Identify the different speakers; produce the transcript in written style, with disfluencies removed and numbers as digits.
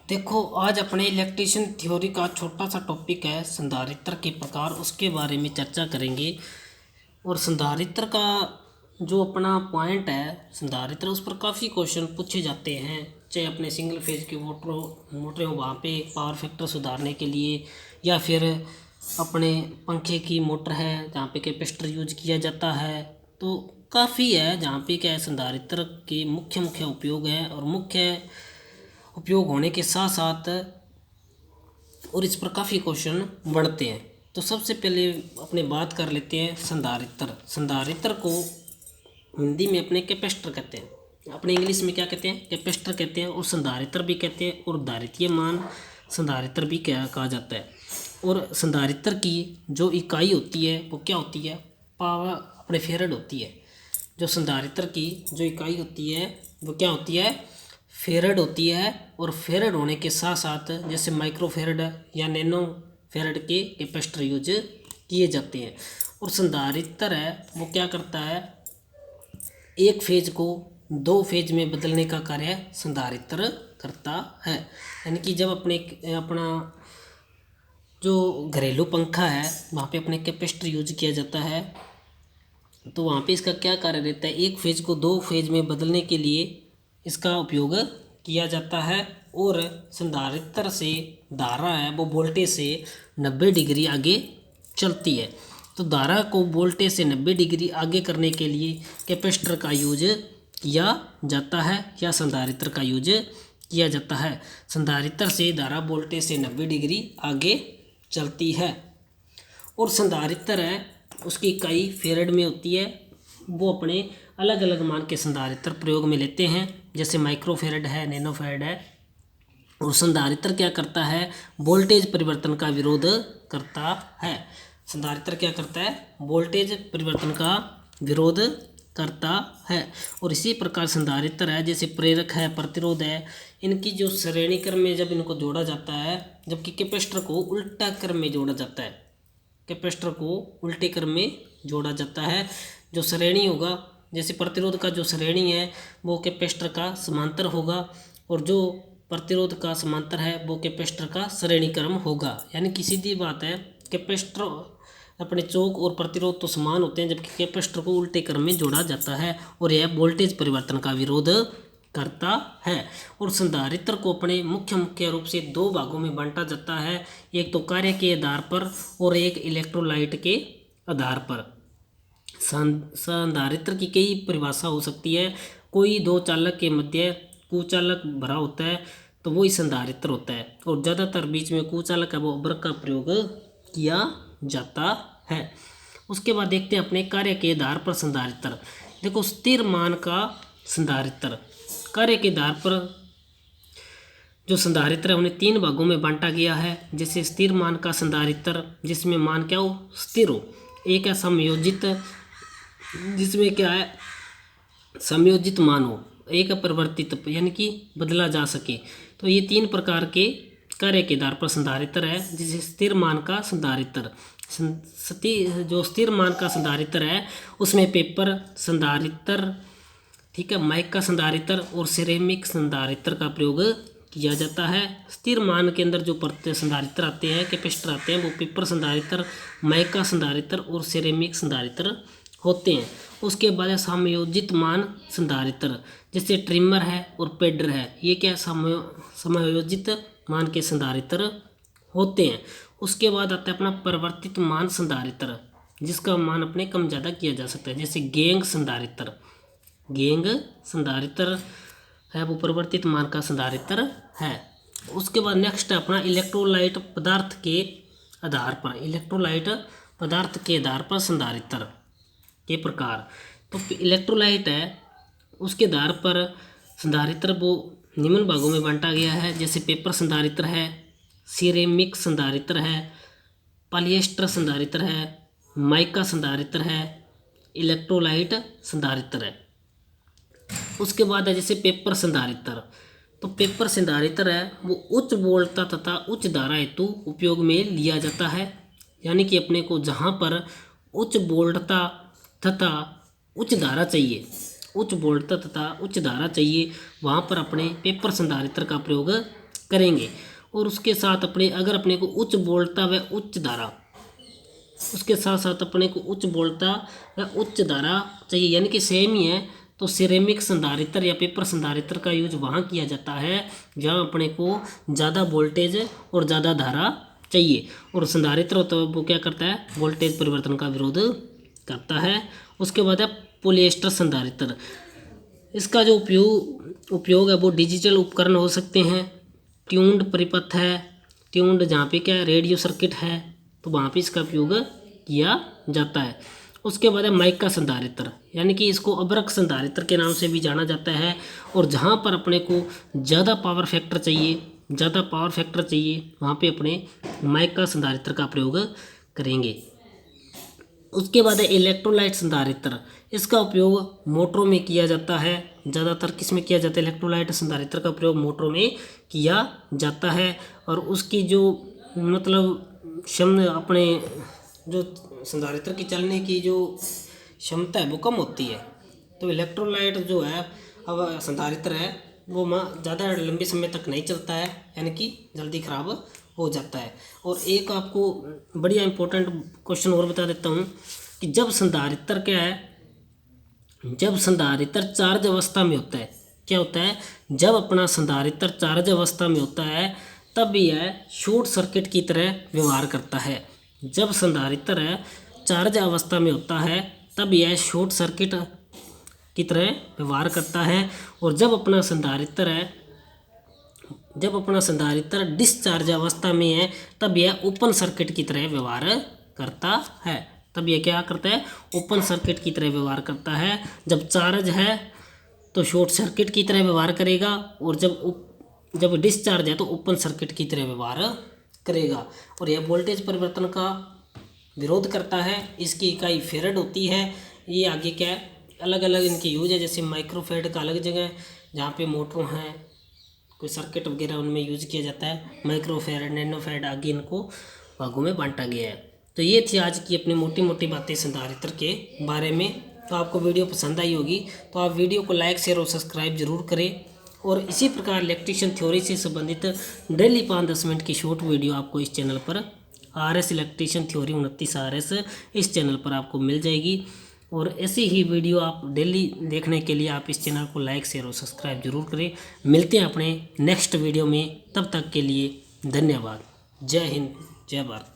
Speaker 1: देखो, आज अपने इलेक्ट्रिशियन थ्योरी का छोटा सा टॉपिक है संधारित्र के प्रकार, उसके बारे में चर्चा करेंगे। और संधारित्र का जो अपना पॉइंट है संधारित्र, उस पर काफ़ी क्वेश्चन पूछे जाते हैं, चाहे अपने सिंगल फेज की मोटरें हो वहाँ पे पावर फैक्टर सुधारने के लिए, या फिर अपने पंखे की मोटर है जहाँ पे कैपेसिटर यूज किया जाता है। तो काफ़ी है जहाँ पे क्या है, संधारित्र के मुख्य मुख्य उपयोग हैं और मुख्य उपयोग होने के साथ साथ और इस पर काफ़ी क्वेश्चन बढ़ते हैं। तो सबसे पहले अपने बात कर लेते हैं संधारित्र। संधारित्र को हिंदी में अपने कैपेसिटर कहते हैं, अपने इंग्लिश में क्या कहते हैं, कैपेसिटर कहते हैं, और संधारित्र भी कहते हैं, और धारितीय मान संधारित्र भी क्या कहा जाता है। और संधारित्र की जो इकाई होती है वो क्या होती है, पावर अपने फेरड होती है। जो संधारित्र की जो इकाई होती है वो क्या होती है, फेरड होती है। और फेरड होने के साथ साथ जैसे माइक्रो फेरड या नैनो फेरड के कैपेसिटर यूज किए जाते हैं। और संधारित्र है वो क्या करता है, एक फेज को दो फेज में बदलने का कार्य संधारित्र करता है। यानी कि जब अपना जो घरेलू पंखा है वहाँ पे अपने कैपेसिटर यूज किया जाता है, तो वहाँ पे इसका क्या कार्य रहता है, एक फेज को दो फेज में बदलने के लिए इसका उपयोग किया जाता है। और संधारित्र से धारा है वो वोल्टेज से 90 डिग्री आगे चलती है। तो धारा को वोल्टेज से 90 डिग्री आगे करने के लिए कैपेसिटर का यूज किया जाता है या संधारित्र का यूज किया जाता है। संधारित्र से धारा वोल्टेज से 90 डिग्री आगे चलती है। और संधारित्र है उसकी इकाई फेरड में होती है। वो अपने अलग अलग मान के संधारित्र प्रयोग में लेते हैं, जैसे माइक्रो फेरड है, नैनो फेरड है। और संधारित्र क्या करता है, वोल्टेज परिवर्तन का विरोध करता है। संधारित्र क्या करता है, वोल्टेज परिवर्तन का विरोध करता है। और इसी प्रकार संधारित्र है जैसे प्रेरक है, प्रतिरोध है, इनकी जो श्रेणी क्रम में जब इनको जोड़ा जाता है, जबकि कैपेसिटर को उल्टा क्रम में जोड़ा जाता है। कैपेसिटर को उल्टे क्रम में जोड़ा जाता है। जो श्रेणी होगा, जैसे प्रतिरोध का जो श्रेणी है वो कैपेसिटर का समांतर होगा, और जो प्रतिरोध का समांतर है वो कैपेसिटर का श्रेणी क्रम होगा। यानी कि सीधी बात है, कैपेसिटर अपने चौक और प्रतिरोध तो समान होते हैं, जबकि कैपेसिटर को उल्टे क्रम में जोड़ा जाता है और यह वोल्टेज परिवर्तन का विरोध करता है। और संधारित्र को अपने मुख्य रूप से दो भागों में बांटा जाता है, एक तो कार्य के आधार पर और एक इलेक्ट्रोलाइट के आधार पर। संधारित्र की कई परिभाषा हो सकती है। कोई दो चालक के मध्य कुचालक भरा होता है तो वही संधारित्र होता है, और ज़्यादातर बीच में कुचालक है वो अभ्रक का प्रयोग किया जाता है। उसके बाद देखते हैं अपने कार्य के आधार पर संधारित्र। देखो, स्थिर मान का संधारित्र, कार्य के आधार पर जो संधारित्र है उन्हें तीन भागों में बांटा गया है। जैसे स्थिर मान का संधारित्र जिसमें मान क्या हो, स्थिर हो। एक है समयोजित, जिसमें क्या है, समयोजित मान हो। एक है परिवर्तित, यानी कि बदला जा सके। तो ये तीन प्रकार के कार्य के आधार पर संधारित्र है। जिसे स्थिर मान का संधारित्र, जो स्थिर मान का संधारित्र है उसमें पेपर संधारित्र, ठीक है, माइक का संधारित्र और सिरेमिक संधारित्र का प्रयोग किया जाता है। स्थिर मान के अंदर जो संधारित्र आते हैं, कैपेसिटर आते हैं, वो पेपर संधारित्र, माइक का संधारित्र और सिरेमिक संधारित्र होते हैं। उसके बाद समायोजित मान संधारित्र, जैसे ट्रिमर है और पैडर है, ये क्या समायोजित मान के संधारित्र होते हैं। उसके बाद आता है अपना परिवर्तित मान संधारित्र, जिसका मान अपने कम ज़्यादा किया जा सकता है, जैसे गेंग संधारित्र। गेंग संधारित्र है वो परिवर्तित मान का संधारित्र है। उसके बाद नेक्स्ट है अपना इलेक्ट्रोलाइट पदार्थ के आधार पर, इलेक्ट्रोलाइट पदार्थ के आधार पर संधारित्र के प्रकार। तो इलेक्ट्रोलाइट है उसके आधार पर संधारित्र वो निम्न भागों में बांटा गया है, जैसे पेपर संधारित्र है, सिरेमिक संधारित्र है, पॉलिएस्टर संधारित्र है, माइका संधारित्र है, इलेक्ट्रोलाइट संधारित्र है। उसके बाद है जैसे पेपर संधारित्र। तो पेपर संधारित्र है वो उच्च वोल्टता तथा उच्च धारा हेतु उपयोग में लिया जाता है। यानी कि अपने को जहाँ पर उच्च वोल्टता तथा उच्च धारा चाहिए, उच्च वोल्टता तथा उच्च धारा चाहिए, वहाँ पर अपने पेपर संधारित्र का प्रयोग करेंगे। और उसके साथ अगर अपने को उच्च वोल्टता व उच्च धारा, उसके साथ साथ अपने को उच्च वोल्टता व उच्च धारा चाहिए, यानी कि सेम ही है, तो सिरेमिक संधारित्र या पेपर संधारित्र का यूज वहाँ किया जाता है जहाँ अपने को ज़्यादा वोल्टेज और ज़्यादा धारा चाहिए। और संधारित्र तो वो क्या करता है, वोल्टेज परिवर्तन का विरोध करता है। उसके बाद है पॉलिएस्टर संधारित्र। इसका जो उपयोग है वो डिजिटल उपकरण हो सकते हैं, ट्यून्ड परिपथ है, ट्यून्ड जहाँ पे क्या है रेडियो सर्किट है, तो वहाँ पे इसका उपयोग किया जाता है। उसके बाद है माइका संधारित्र, यानी कि इसको अभ्रक संधारित्र के नाम से भी जाना जाता है। और जहाँ पर अपने को ज़्यादा पावर फैक्टर चाहिए वहाँ पे अपने माइका संधारित्र का प्रयोग करेंगे। उसके बाद है इलेक्ट्रोलाइट संधारित्र। इसका उपयोग मोटरों में किया जाता है, ज़्यादातर किस में किया जाता है, इलेक्ट्रोलाइट संधारित्र का प्रयोग मोटरों में किया जाता है। और उसकी जो मतलब अपने जो संधारित्र की चलने की जो क्षमता है वो कम होती है, तो इलेक्ट्रोलाइट जो है अब संधारित्र है वो ज़्यादा लंबे समय तक नहीं चलता है, यानी कि जल्दी ख़राब हो जाता है। और एक आपको बढ़िया इंपॉर्टेंट क्वेश्चन और बता देता हूँ कि जब संधारित्र क्या है, जब संधारित्र चार्ज अवस्था में होता है, क्या होता है, जब अपना संधारित्र चार्ज अवस्था में होता है तब यह शॉर्ट सर्किट की तरह व्यवहार करता है। जब संधारित्र चार्ज अवस्था में होता है तब यह शॉर्ट सर्किट की तरह व्यवहार करता है। और जब अपना संधारित्र डिस्चार्ज अवस्था में है तब यह ओपन सर्किट की तरह व्यवहार करता है। तब यह क्या करता है, ओपन सर्किट की तरह व्यवहार करता है। जब चार्ज है तो शॉर्ट सर्किट की तरह व्यवहार करेगा, और जब डिस्चार्ज है तो ओपन सर्किट की तरह व्यवहार करेगा। और यह वोल्टेज परिवर्तन का विरोध करता है। इसकी इकाई फेरड होती है। ये आगे क्या है, अलग अलग इनके यूज है, जैसे माइक्रोफेड का अलग जगह जहाँ पे मोटरों हैं, कोई सर्किट वगैरह उनमें यूज किया जाता है। माइक्रोफेड, नैनोफेड आगे इनको भागों में बांटा गया है। तो ये थी आज की अपनी मोटी मोटी बातें संधारित्र के बारे में। तो आपको वीडियो पसंद आई होगी तो आप वीडियो को लाइक शेयर और सब्सक्राइब जरूर करें। और इसी प्रकार इलेक्ट्रिशियन थ्योरी से संबंधित डेली 5-10 मिनट की शॉर्ट वीडियो आपको इस चैनल पर RS इलेक्ट्रिशियन थ्योरी 29 RS इस चैनल पर आपको मिल जाएगी। और ऐसी ही वीडियो आप डेली देखने के लिए आप इस चैनल को लाइक शेयर और सब्सक्राइब जरूर करें। मिलते हैं अपने नेक्स्ट वीडियो में, तब तक के लिए धन्यवाद। जय हिंद, जय भारत।